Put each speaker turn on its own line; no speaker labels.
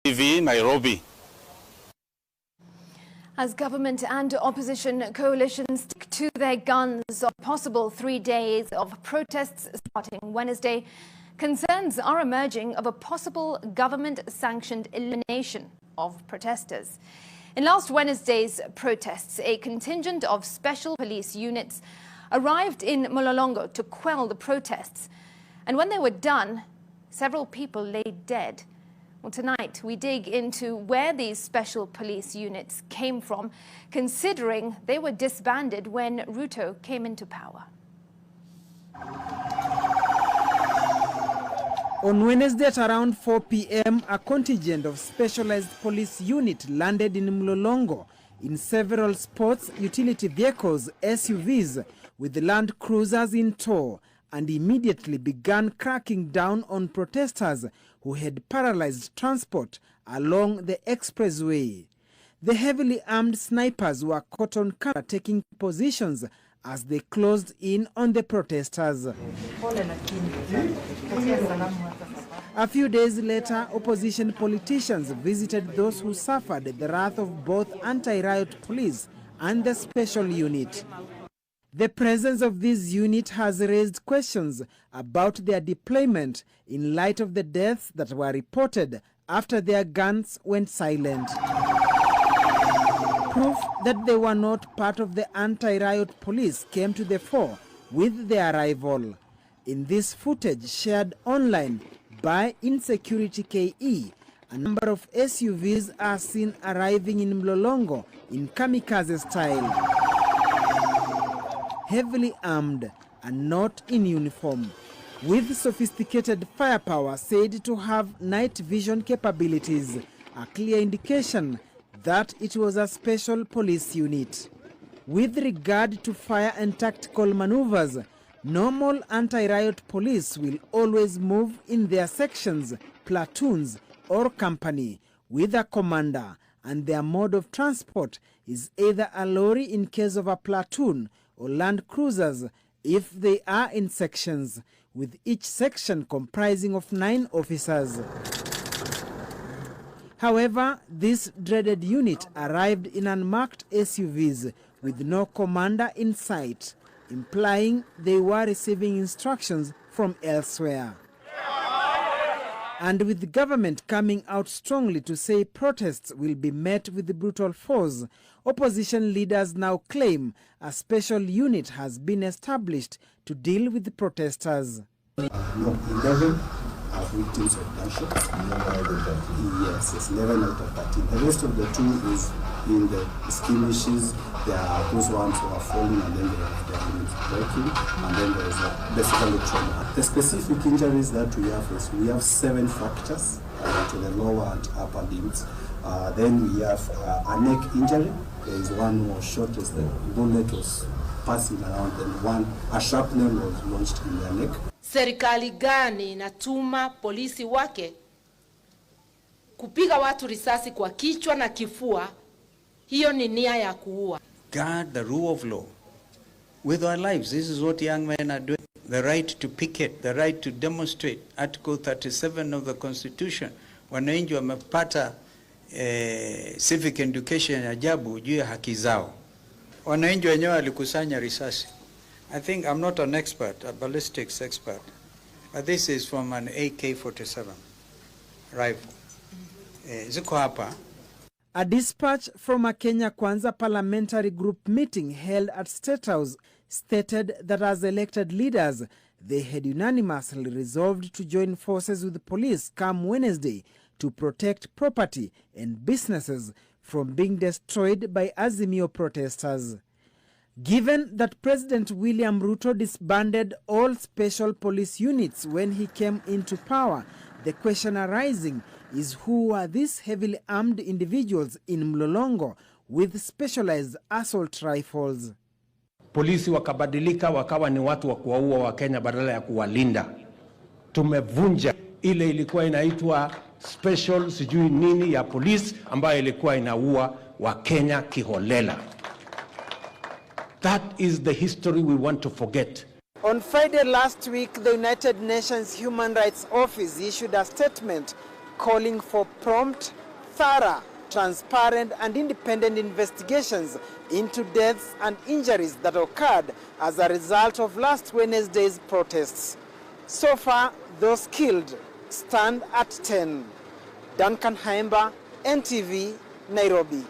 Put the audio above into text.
TV, Nairobi.
As government and opposition coalitions stick to their guns on possible 3 days of protests starting Wednesday, concerns are emerging of a possible government-sanctioned elimination of protesters. In last Wednesday's protests, a contingent of special police units arrived in Mlolongo to quell the protests. And when they were done, several people lay dead. Well, tonight we dig into where these special police units came from, considering they were disbanded when Ruto came into power.
On Wednesday at around 4 p.m., a contingent of specialized police unit landed in Mlolongo in several sports utility vehicles, SUVs, with Land Cruisers in tow, and immediately began cracking down on protesters who had paralyzed transport along the expressway. The heavily armed snipers were caught on camera taking positions as they closed in on the protesters. A few days later, opposition politicians visited those who suffered the wrath of both anti-riot police and the special unit. The presence of this unit has raised questions about their deployment in light of the deaths that were reported after their guns went silent. Proof that they were not part of the anti-riot police came to the fore with their arrival. In this footage shared online by Insecurity KE, a number of SUVs are seen arriving in Mlolongo in kamikaze style, heavily armed and not in uniform, with sophisticated firepower said to have night vision capabilities, a clear indication that it was a special police unit. With regard to fire and tactical maneuvers, normal anti-riot police will always move in their sections, platoons or company with a commander, and their mode of transport is either a lorry in case of a platoon or Land Cruisers if they are in sections, with each section comprising of 9 officers. However, this dreaded unit arrived in unmarked SUVs with no commander in sight, implying they were receiving instructions from elsewhere. And with the government coming out strongly to say protests will be met with brutal force, opposition leaders now claim a special unit has been established to deal with the protesters.
No, 11 are victims of gunshots. Yes, it's 11 out of 13. The rest of the 2 is in the skirmishes. There are those ones who are falling, and then there are breaking, and then there is basically trauma. The specific injuries that we have is we have 7 fractures to the lower and upper limbs. Then we have a neck injury. There is one more shot as the bullet was passing around, and a shrapnel was launched in their neck.
Serikali gani inatuma polisi wake kupiga watu risasi kwa kichwa na kifua? Hiyo ni nia ya kuua.
Guard the rule of law with our lives. This is what young men are doing. The right to picket, the right to demonstrate. Article 37 of the Constitution. Wananchi wamepata civic education ajabu juu ya haki zao. Wananchi wenyewe walikusanya risasi. I think I'm not an expert, a ballistics expert, but this is from an AK-47 rifle. Ziko hapa.
A dispatch from a Kenya Kwanza parliamentary group meeting held at State House stated that as elected leaders, they had unanimously resolved to join forces with the police come Wednesday to protect property and businesses from being destroyed by Azimio protesters. Given that President William Ruto disbanded all special police units when he came into power, the question arising is who are these heavily armed individuals in Mlolongo with specialized assault rifles.
Polisi wakabadilika wakawa ni watu wa kuwaua Wakenya badala ya kuwalinda. Tumevunja ile ilikuwa inaitwa special sijui nini ya police ambayo ilikuwa inaua Wakenya kiholela. That is the history we want to forget.
On Friday last week, the United Nations Human Rights Office issued a statement calling for prompt, thorough, transparent and independent investigations into deaths and injuries that occurred as a result of last Wednesday's protests. So far, those killed stand at 10. Duncan Haemba, NTV, Nairobi.